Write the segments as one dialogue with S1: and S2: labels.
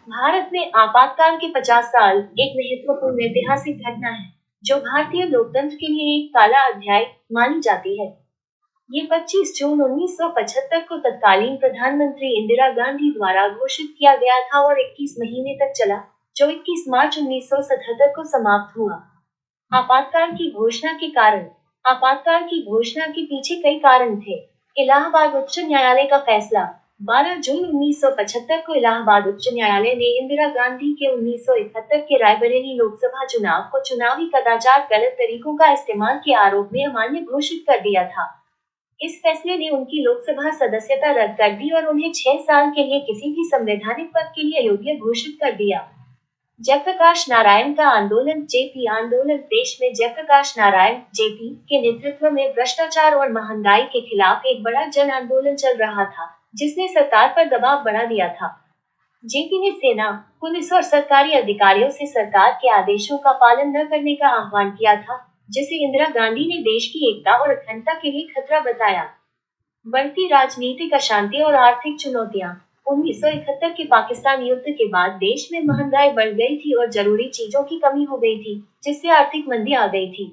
S1: भारत में आपातकाल के 50 साल एक महत्वपूर्ण ऐतिहासिक घटना है, जो भारतीय लोकतंत्र के लिए एक काला अध्याय मानी जाती है। ये 25 जून 1975 को तत्कालीन प्रधानमंत्री इंदिरा गांधी द्वारा घोषित किया गया था और 21 महीने तक चला, जो 21 मार्च 1977 को समाप्त हुआ। आपातकाल की घोषणा के कारण आपातकाल की घोषणा के पीछे कई कारण थे। इलाहाबाद उच्च न्यायालय का फैसला 12 जून 1975 को इलाहाबाद उच्च न्यायालय ने इंदिरा गांधी के 1971 के रायबरेली लोकसभा चुनाव को चुनावी कदाचार गलत तरीकों का इस्तेमाल के आरोप में अमान्य घोषित कर दिया था। इस फैसले ने उनकी लोकसभा सदस्यता रद्द कर दी और उन्हें 6 साल के लिए किसी भी संवैधानिक पद के लिए अयोग्य घोषित कर दिया। जयप्रकाश नारायण का आंदोलन जेपी आंदोलन देश में जयप्रकाश नारायण जेपी के नेतृत्व में भ्रष्टाचार और महंगाई के खिलाफ एक बड़ा जन आंदोलन चल रहा था, जिसने सरकार पर दबाव बढ़ा दिया था। जेपी ने सेना, पुलिस और सरकारी अधिकारियों से सरकार के आदेशों का पालन न करने का आह्वान किया था, जिसे इंदिरा गांधी ने देश की एकता और अखंडता के लिए खतरा बताया। बढ़ती राजनीतिक अशांति और आर्थिक चुनौतियां 1971 के पाकिस्तान युद्ध के बाद देश में महंगाई बढ़ गई थी और जरूरी चीजों की कमी हो गई थी, जिससे आर्थिक मंदी आ गई थी।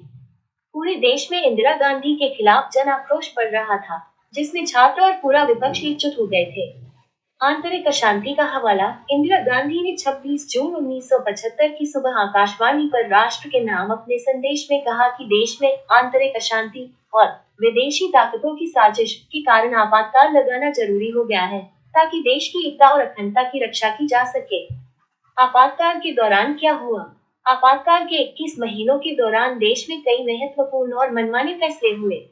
S1: पूरे देश में इंदिरा गांधी के खिलाफ जन आक्रोश बढ़ रहा था, जिसमें छात्र और पूरा विपक्ष एकजुट हो गए थे। आंतरिक अशांति का हवाला इंदिरा गांधी ने 26 जून 1975 की सुबह आकाशवाणी पर राष्ट्र के नाम अपने संदेश में कहा कि देश में आंतरिक अशांति और विदेशी ताकतों की साजिश के कारण आपातकाल लगाना जरूरी हो गया है, ताकि देश की एकता और अखंडता की रक्षा की जा सके। आपातकाल के दौरान क्या हुआ? आपातकाल के 21 महीनों के दौरान देश में कई महत्वपूर्ण और मनमाने फैसले हुए।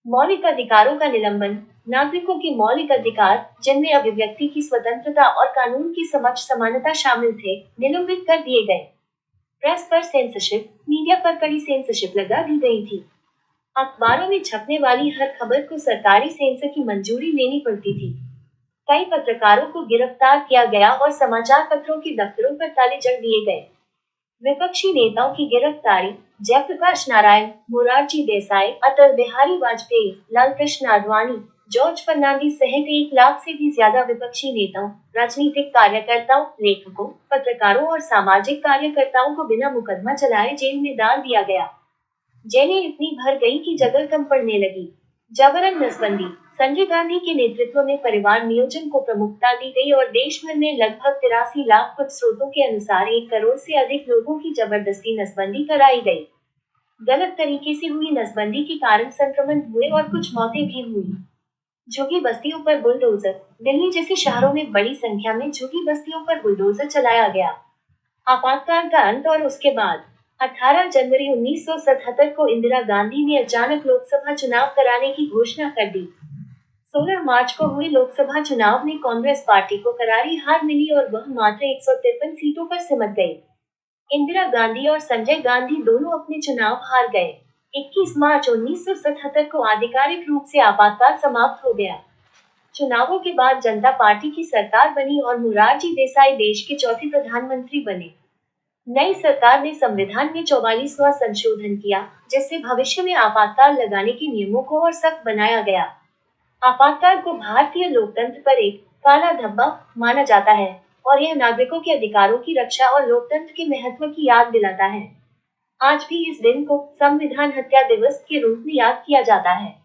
S1: मौलिक अधिकारों का निलंबन, नागरिकों के मौलिक अधिकार, जिनमें अभिव्यक्ति की स्वतंत्रता और कानून की समक्ष समानता शामिल थे, निलंबित कर दिए गए। प्रेस पर सेंसरशिप, मीडिया पर कड़ी सेंसरशिप लगा दी गई थी। अखबारों में छपने वाली हर खबर को सरकारी सेंसर की मंजूरी लेनी पड़ती थी। कई पत्रकारों को गिरफ्तार किया गया और समाचार पत्रों के दफ्तरों पर ताले जड़ दिए गए। विपक्षी नेताओं की गिरफ्तारी जयप्रकाश नारायण, मोरारजी देसाई, अटल बिहारी वाजपेयी, लालकृष्ण आडवाणी, जॉर्ज फर्नांडीज सहित 1 लाख से भी ज्यादा विपक्षी नेताओं, राजनीतिक कार्यकर्ताओं, लेखकों, पत्रकारों और सामाजिक कार्यकर्ताओं को बिना मुकदमा चलाए जेल में डाल दिया गया। जेलें इतनी भर गई कि जगह कम पड़ने लगी। जबरन नसबंदी संजय गांधी के नेतृत्व में परिवार नियोजन को प्रमुखता दी गई और देश भर में लगभग 83 लाख, कुछ स्रोतों के अनुसार 1 करोड़ से अधिक लोगों की जबरदस्ती नसबंदी कराई गई। गलत तरीके से हुई नसबंदी के कारण संक्रमण हुए और कुछ मौतें भी हुई। झुग्गी बस्तियों पर बुलडोजर दिल्ली जैसे शहरों में बड़ी संख्या में झुग्गी बस्तियों पर बुलडोजर चलाया गया। आपातकाल का अंत और उसके बाद 18 जनवरी 1977 को इंदिरा गांधी ने अचानक लोकसभा चुनाव कराने की घोषणा कर दी। 16 मार्च को हुए लोकसभा चुनाव में कांग्रेस पार्टी को करारी हार मिली और वह मात्र 153 सीटों पर सिमट गई। इंदिरा गांधी और संजय गांधी दोनों अपने चुनाव हार गए। 21 मार्च 1977 को आधिकारिक रूप से आपातकाल समाप्त हो गया। चुनावों के बाद जनता पार्टी की सरकार बनी और मोरारजी देसाई देश के चौथे प्रधानमंत्री बने। नई सरकार ने संविधान में 44वां संशोधन किया, जिससे भविष्य में आपातकाल लगाने के नियमों को और सख्त बनाया गया। आपातकाल को भारतीय लोकतंत्र पर एक काला धब्बा माना जाता है और यह नागरिकों के अधिकारों की रक्षा और लोकतंत्र के महत्व की याद दिलाता है। आज भी इस दिन को संविधान हत्या दिवस के रूप में याद किया जाता है।